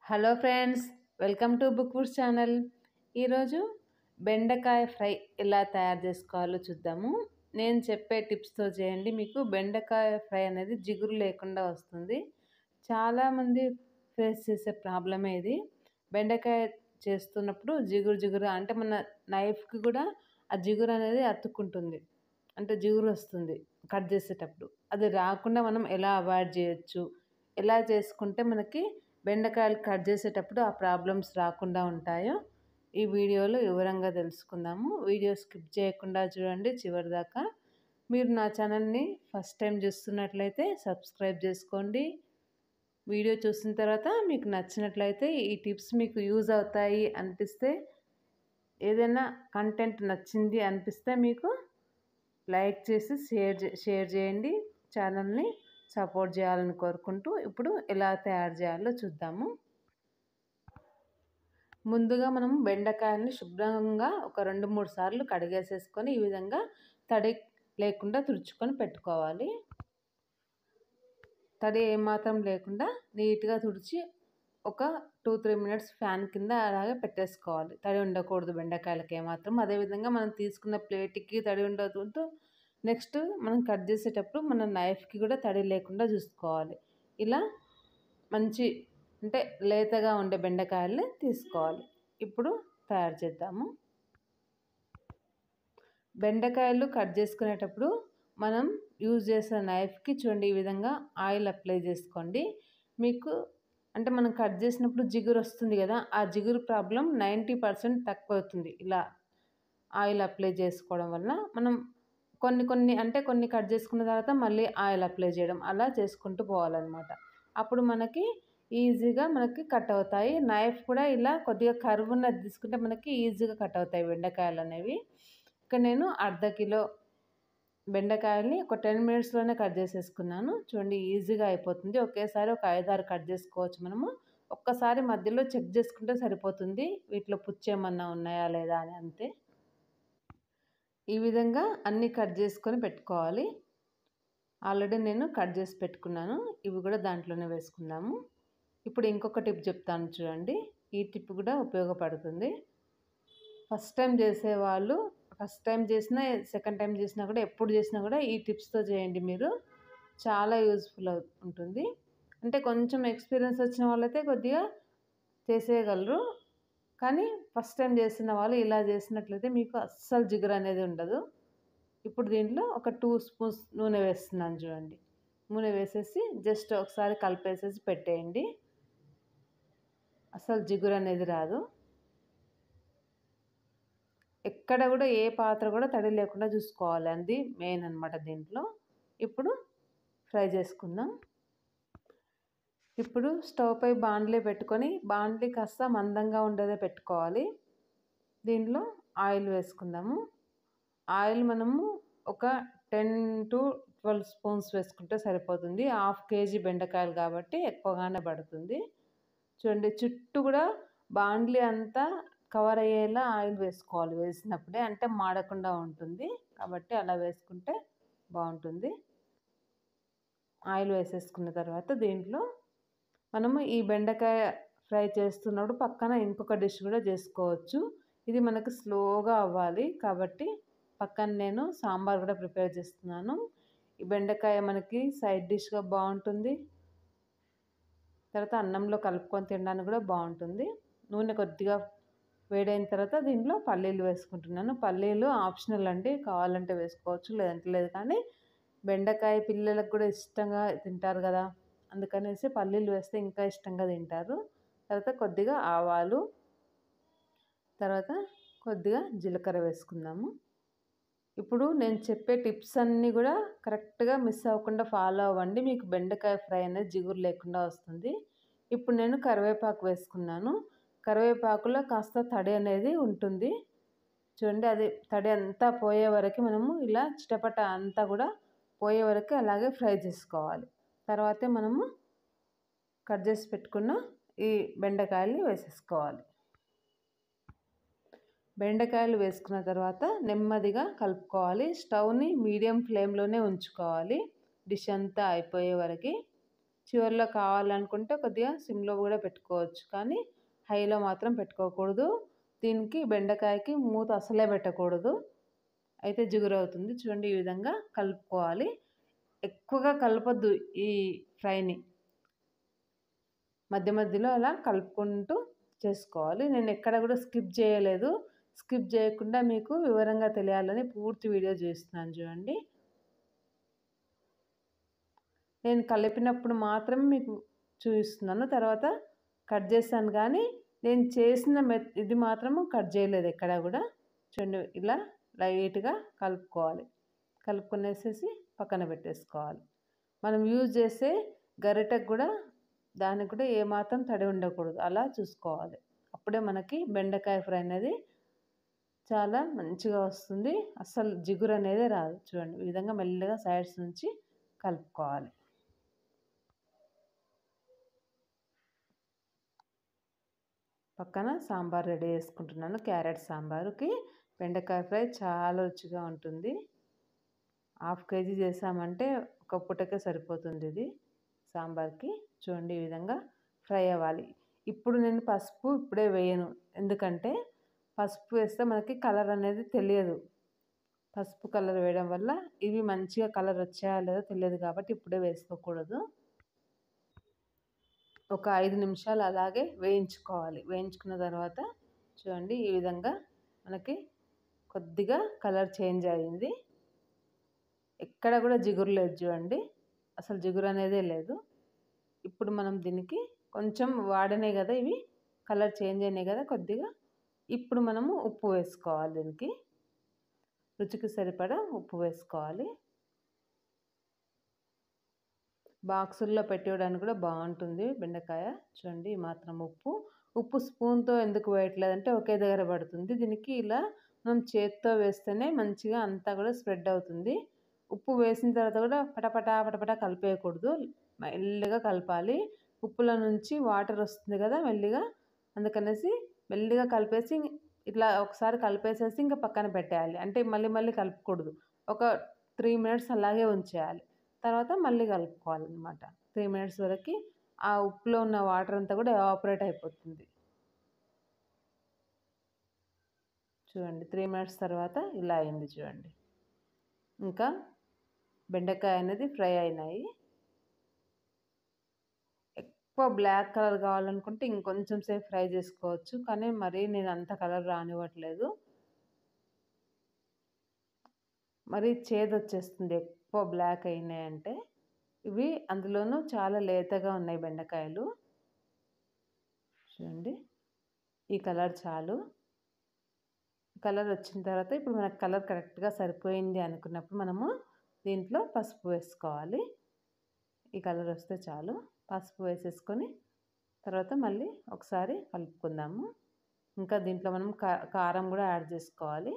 Hello friends, welcome to book foods channel. ఈరోజు బెండకాయ fry ఎలా తయారు చేసుకోవాలో చూద్దాము. నేను చెప్పే టిప్స్తో చేయండి. మీకు బెండకాయ ఫ్రై అనేది జిగురు లేకుండా వస్తుంది. చాలామంది ఫేస్ చేసే ప్రాబ్లమే ఇది. బెండకాయ చేస్తున్నప్పుడు జిగురు జిగురు అంటే మన నైఫ్కి కూడా ఆ జిగురు అనేది అతుక్కుంటుంది, అంటే జిగురు వస్తుంది కట్ చేసేటప్పుడు. అది రాకుండా మనం ఎలా అవాయిడ్ చేయొచ్చు, ఎలా చేసుకుంటే మనకి బెండకాయలు కట్ చేసేటప్పుడు ఆ ప్రాబ్లమ్స్ రాకుండా ఉంటాయో ఈ వీడియోలో వివరంగా తెలుసుకుందాము. వీడియో స్కిప్ చేయకుండా చూడండి చివరి దాకా. మీరు నా ఛానల్ని ఫస్ట్ టైం చూస్తున్నట్లయితే సబ్స్క్రైబ్ చేసుకోండి. వీడియో చూసిన తర్వాత మీకు నచ్చినట్లయితే ఈ టిప్స్ మీకు యూజ్ అవుతాయి అనిపిస్తే, ఏదైనా కంటెంట్ నచ్చింది అనిపిస్తే మీకు లైక్ చేసి షేర్ చేయండి. ఛానల్ని సపోర్ట్ చేయాలని కోరుకుంటూ ఇప్పుడు ఎలా తయారు చేయాలో చూద్దాము. ముందుగా మనం బెండకాయల్ని శుభ్రంగా ఒక 2-3 సార్లు కడిగేసేసుకొని ఈ విధంగా తడి లేకుండా తుడుచుకొని పెట్టుకోవాలి. తడి ఏమాత్రం లేకుండా నీట్గా తుడిచి ఒక 2-3 మినిట్స్ ఫ్యాన్ కింద అలాగే పెట్టేసుకోవాలి. తడి ఉండకూడదు బెండకాయలకి ఏమాత్రం. అదేవిధంగా మనం తీసుకున్న ప్లేట్కి తడి ఉండదు. నెక్స్ట్ మనం కట్ చేసేటప్పుడు మన నైఫ్కి కూడా తడి లేకుండా చూసుకోవాలి. ఇలా మంచి అంటే లేతగా ఉండే బెండకాయల్ని తీసుకోవాలి. ఇప్పుడు తయారు చేద్దాము. బెండకాయలు కట్ చేసుకునేటప్పుడు మనం యూజ్ చేసే నైఫ్కి చూడండి ఈ విధంగా ఆయిల్ అప్లై చేసుకోండి. మీకు అంటే మనం కట్ చేసినప్పుడు జిగురు వస్తుంది కదా, ఆ జిగురు ప్రాబ్లం 90% తక్కువ అవుతుంది ఇలా ఆయిల్ అప్లై చేసుకోవడం వల్ల. మనం కొన్ని కట్ చేసుకున్న తర్వాత మళ్ళీ ఆయిల్ అప్లై చేయడం అలా చేసుకుంటూ పోవాలన్నమాట. అప్పుడు మనకి ఈజీగా కట్ అవుతాయి. నైఫ్ కూడా ఇలా కొద్దిగా కర్వ్ ఉన్నది తీసుకుంటే మనకి ఈజీగా కట్ అవుతాయి బెండకాయలు అనేవి. ఇక్కడ నేను అర్ధ కిలో బెండకాయల్ని ఒక 10 మినిట్స్లోనే కట్ చేసేసుకున్నాను. చూడండి ఈజీగా అయిపోతుంది. ఒకేసారి ఒక 5-6 కట్ చేసుకోవచ్చు మనము. ఒక్కసారి మధ్యలో చెక్ చేసుకుంటే సరిపోతుంది, వీటిలో పుచ్చేమన్నా ఉన్నాయా లేదా అని, అంతే. ఈ విధంగా అన్నీ కట్ చేసుకొని పెట్టుకోవాలి. ఆల్రెడీ నేను కట్ చేసి పెట్టుకున్నాను. ఇవి కూడా దాంట్లోనే వేసుకుందాము. ఇప్పుడు ఇంకొక టిప్ చెప్తాను చూడండి. ఈ టిప్ కూడా ఉపయోగపడుతుంది. ఫస్ట్ టైం చేసేవాళ్ళు ఫస్ట్ టైం చేసినా సెకండ్ టైం చేసినా కూడా ఎప్పుడు చేసినా కూడా ఈ టిప్స్తో చేయండి. మీరు చాలా యూజ్ఫుల్ ఉంటుంది. అంటే కొంచెం ఎక్స్పీరియన్స్ వచ్చిన వాళ్ళైతే కొద్దిగా చేసేయగలరు. కానీ ఫస్ట్ టైం చేసిన వాళ్ళు ఇలా చేసినట్లయితే మీకు అస్సలు జిగురు అనేది ఉండదు. ఇప్పుడు దీంట్లో ఒక 2 స్పూన్స్ నూనె వేస్తున్నాను చూడండి. నూనె వేసేసి జస్ట్ ఒకసారి కలిపేసేసి పెట్టేయండి. అసలు జిగురు అనేది రాదు. ఎక్కడ కూడా ఏ పాత్ర కూడా తడి లేకుండా చూసుకోవాలి, అది మెయిన్ అన్నమాట దీంట్లో. ఇప్పుడు ఫ్రై చేసుకుందాం. ఇప్పుడు స్టవ్ పై బాండ్లీ పెట్టుకొని, బాండ్లీ కాస్త మందంగా ఉండేదే పెట్టుకోవాలి. దీంట్లో ఆయిల్ వేసుకుందాము. ఆయిల్ మనము ఒక 10-12 స్పూన్స్ వేసుకుంటే సరిపోతుంది. 1/2 kg బెండకాయలు కాబట్టి ఎక్కువగానే పడుతుంది. చూడండి చుట్టూ కూడా బాండ్లీ అంతా కవర్ అయ్యేలా ఆయిల్ వేసుకోవాలి వేసినప్పుడే, అంటే మాడకుండా ఉంటుంది కాబట్టి అలా వేసుకుంటే బాగుంటుంది. ఆయిల్ వేసేసుకున్న తర్వాత దీంట్లో మనము ఈ బెండకాయ ఫ్రై చేస్తున్నప్పుడు పక్కన ఇంకొక డిష్ కూడా చేసుకోవచ్చు. ఇది మనకు స్లోగా అవ్వాలి కాబట్టి పక్కన నేను సాంబార్ కూడా ప్రిపేర్ చేస్తున్నాను. ఈ బెండకాయ మనకి సైడ్ డిష్గా బాగుంటుంది. తర్వాత అన్నంలో కలుపుకొని తినడానికి కూడా బాగుంటుంది. నూనె కొద్దిగా వేడైన తర్వాత దీంట్లో పల్లీలు వేసుకుంటున్నాను. పల్లీలు ఆప్షనల్ అండి, కావాలంటే వేసుకోవచ్చు లేదంటే లేదు. కానీ బెండకాయ పిల్లలకు కూడా ఇష్టంగా తింటారు కదా, అందుకనేసి పల్లీలు వేస్తే ఇంకా ఇష్టంగా తింటారు. తర్వాత కొద్దిగా ఆవాలు, తర్వాత కొద్దిగా జీలకర్ర వేసుకుందాము. ఇప్పుడు నేను చెప్పే టిప్స్ అన్నీ కూడా కరెక్ట్గా మిస్ అవ్వకుండా ఫాలో అవ్వండి. మీకు బెండకాయ ఫ్రై అనేది జిగురు లేకుండా వస్తుంది. ఇప్పుడు నేను కరివేపాకు వేసుకున్నాను. కరివేపాకులో కాస్త తడి అనేది ఉంటుంది చూడండి. అది తడి అంతా పోయే వరకు మనము ఇలా చిటపట అంతా కూడా పోయే వరకు అలాగే ఫ్రై చేసుకోవాలి. తర్వాతే మనము కట్ చేసి పెట్టుకున్న ఈ బెండకాయల్ని వేసేసుకోవాలి. బెండకాయలు వేసుకున్న తర్వాత నెమ్మదిగా కలుపుకోవాలి. స్టవ్ని మీడియం ఫ్లేమ్లోనే ఉంచుకోవాలి డిష్ అంతా అయిపోయే వరకు. చివరిలో కావాలనుకుంటే కొద్దిగా సిమ్లో కూడా పెట్టుకోవచ్చు, కానీ హైలో మాత్రం పెట్టుకోకూడదు. దీనికి బెండకాయకి మూత అసలే పెట్టకూడదు, అయితే జిగురు అవుతుంది. చూడండి ఈ విధంగా కలుపుకోవాలి. ఎక్కువగా కలపొద్దు ఈ ఫ్రైని, మధ్య మధ్యలో అలా కలుపుకుంటూ చేసుకోవాలి. నేను ఎక్కడ కూడా స్కిప్ చేయలేదు. స్కిప్ చేయకుండా మీకు వివరంగా తెలియాలని పూర్తి వీడియో చేస్తున్నాను చూడండి. నేను కలిపినప్పుడు మాత్రమే మీకు చూపిస్తున్నాను, తర్వాత కట్ చేస్తాను, కానీ నేను చేసిన ఇది మాత్రము కట్ చేయలేదు ఎక్కడ కూడా. చూడండి ఇలా లైట్గా కలుపుకోవాలి. కలుపుకొనేసేసి పక్కన పెట్టేసుకోవాలి. మనం యూజ్ చేసే గరిటెకు కూడా దానికి కూడా ఏమాత్రం తడి ఉండకూడదు, అలా చూసుకోవాలి. అప్పుడే మనకి బెండకాయ ఫ్రై అనేది చాలా మంచిగా వస్తుంది, అస్సలు జిగురు అనేది రాదు. చూడండి ఈ విధంగా మెల్లగా సైడ్స్ నుంచి కలుపుకోవాలి. పక్కన సాంబార్ రెడీ చేసుకుంటున్నాను. క్యారెట్ సాంబారుకి బెండకాయ ఫ్రై చాలా రుచిగా ఉంటుంది. 1/2 kg చేసామంటే ఒక పూటకే సరిపోతుంది ఇది సాంబార్కి. చూడండి ఈ విధంగా ఫ్రై అవ్వాలి. ఇప్పుడు నేను పసుపు ఇప్పుడే వేయను, ఎందుకంటే పసుపు వేస్తే మనకి కలర్ అనేది తెలియదు. పసుపు కలర్ వేయడం వల్ల ఇవి మంచిగా కలర్ వచ్చాయా లేదో తెలియదు, కాబట్టి ఇప్పుడే వేసుకోకూడదు. ఒక 5 నిమిషాలు అలాగే వేయించుకోవాలి. వేయించుకున్న తర్వాత చూడండి ఈ విధంగా మనకి కొద్దిగా కలర్ చేంజ్ అయింది. ఎక్కడ కూడా జిగురు లేదు చూడండి, అసలు జిగురు అనేదే లేదు. ఇప్పుడు మనం దీనికి కొంచెం వాడినాయి కదా, ఇవి కలర్ చేంజ్ అయినాయి కదా కొద్దిగా. ఇప్పుడు మనము ఉప్పు వేసుకోవాలి. దీనికి రుచికి సరిపడా ఉప్పు వేసుకోవాలి. బాక్సుల్లో పెట్టేయడానికి కూడా బాగుంటుంది బెండకాయ. చూడండి ఈ మాత్రం ఉప్పు స్పూన్తో ఎందుకు వేయట్లేదంటే ఒకే దగ్గర పడుతుంది. దీనికి ఇలా మనం చేత్తో వేస్తేనే మంచిగా అంతా కూడా స్ప్రెడ్ అవుతుంది. ఉప్పు వేసిన తర్వాత కూడా పటపటా కలిపేయకూడదు, మెల్లిగా కలపాలి. ఉప్పులో నుంచి వాటర్ వస్తుంది కదా మెల్లిగా, అందుకనేసి మెల్లిగా కలిపేసి ఇట్లా ఒకసారి కలిపేసేసి ఇంకా పక్కన పెట్టేయాలి. అంటే మళ్ళీ కలపకూడదు. ఒక 3 minutes అలాగే ఉంచేయాలి, తర్వాత మళ్ళీ కలుపుకోవాలన్నమాట. 3 minutes వరకు ఆ ఉప్పులో ఉన్న వాటర్ అంతా కూడా ఎవాపరేట్ అయిపోతుంది. చూడండి 3 minutes తర్వాత ఇలా అయింది చూడండి. ఇంకా బెండకాయ అనేది ఫ్రై అయినాయి. ఎక్కువ బ్లాక్ కలర్ కావాలనుకుంటే ఇంకొంచెం సేపు ఫ్రై చేసుకోవచ్చు, కానీ మరీ నేను అంత కలర్ రానివ్వట్లేదు, మరి చేదు వచ్చేస్తుంది ఎక్కువ బ్లాక్ అయినాయంటే. ఇవి అందులోనూ చాలా లేతగా ఉన్నాయి బెండకాయలు. చూడండి ఈ కలర్ చాలు. కలర్ వచ్చిన తర్వాత ఇప్పుడు మనకు కలర్ కరెక్ట్గా సరిపోయింది అనుకున్నప్పుడు మనము దీంట్లో పసుపు వేసుకోవాలి. ఈ కలర్ వస్తే చాలు. పసుపు వేసేసుకొని తర్వాత మళ్ళీ ఒకసారి కలుపుకుందాము. ఇంకా దీంట్లో మనం కారం కూడా యాడ్ చేసుకోవాలి.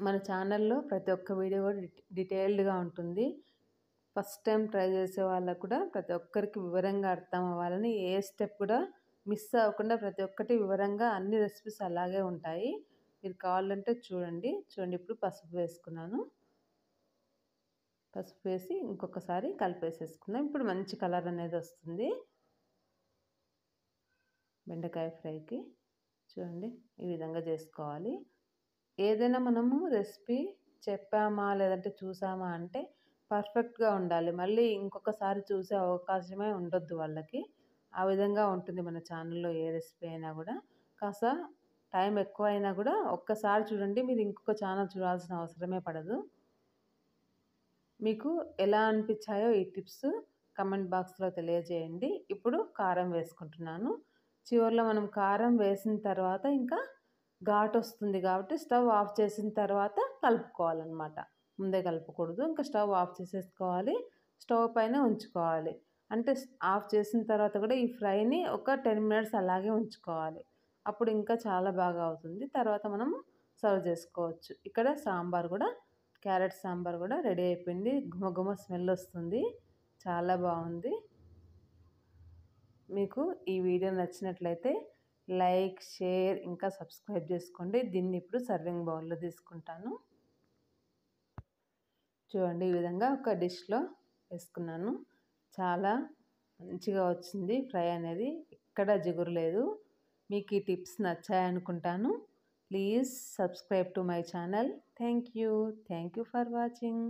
మన ఛానల్లో ప్రతి ఒక్క వీడియో కూడా డీటెయిల్డ్గా ఉంటుంది. ఫస్ట్ టైం ట్రై చేసే వాళ్ళకు కూడా ప్రతి ఒక్కరికి వివరంగా అర్థం అవ్వాలని ఏ స్టెప్ కూడా మిస్ అవ్వకుండా ప్రతి ఒక్కటి వివరంగా అన్ని రెసిపీస్ అలాగే ఉంటాయి. మీరు కావాలంటే చూడండి. ఇప్పుడు పసుపు వేసుకున్నాను. పసుపు వేసి ఇంకొకసారి కలిపేసేసుకుందాం. ఇప్పుడు మంచి కలర్ అనేది వస్తుంది బెండకాయ ఫ్రైకి. చూడండి ఈ విధంగా చేసుకోవాలి. ఏదైనా మనము రెసిపీ చెప్పామా లేదంటే చూసామా అంటే పర్ఫెక్ట్గా ఉండాలి. మళ్ళీ ఇంకొకసారి చూసే అవకాశమే ఉండొద్దు వాళ్ళకి. ఆ విధంగా ఉంటుంది మన ఛానల్లో ఏ రెసిపీ అయినా కూడా. కాస్త టైం ఎక్కువైనా కూడా ఒక్కసారి చూడండి, మీరు ఇంకొక ఛానల్ చూడాల్సిన అవసరమే పడదు. మీకు ఎలా అనిపించాయో ఈ టిప్స్ కమెంట్ బాక్స్లో తెలియజేయండి. ఇప్పుడు కారం వేసుకుంటున్నాను. చివరిలో మనం కారం వేసిన తర్వాత ఇంకా ఘాటు వస్తుంది కాబట్టి స్టవ్ ఆఫ్ చేసిన తర్వాత కలుపుకోవాలన్నమాట. ముందే కలపకూడదు. ఇంకా స్టవ్ ఆఫ్ చేసేసుకోవాలి, స్టవ్ పైన ఉంచుకోవాలి. అంటే ఆఫ్ చేసిన తర్వాత కూడా ఈ ఫ్రైని ఒక 10 minutes అలాగే ఉంచుకోవాలి. అప్పుడు ఇంకా చాలా బాగా అవుతుంది. తర్వాత మనం సర్వ్ చేసుకోవచ్చు. ఇక్కడ సాంబార్ కూడా, క్యారెట్ సాంబార్ కూడా రెడీ అయిపోయింది. గుమగుమ స్మెల్ వస్తుంది, చాలా బాగుంది. మీకు ఈ వీడియో నచ్చినట్లయితే లైక్, షేర్ ఇంకా సబ్స్క్రైబ్ చేసుకోండి. దీన్ని ఇప్పుడు సర్వింగ్ బౌల్లో తీసుకుంటాను. చూడండి ఈ విధంగా ఒక డిష్లో వేసుకున్నాను. చాలా మంచిగా వచ్చింది ఫ్రై అనేది, ఎక్కడ జిగురు లేదు. మీకు ఈ టిప్స్ నచ్చాయనుకుంటాను. Please subscribe to my channel. Thank you for watching.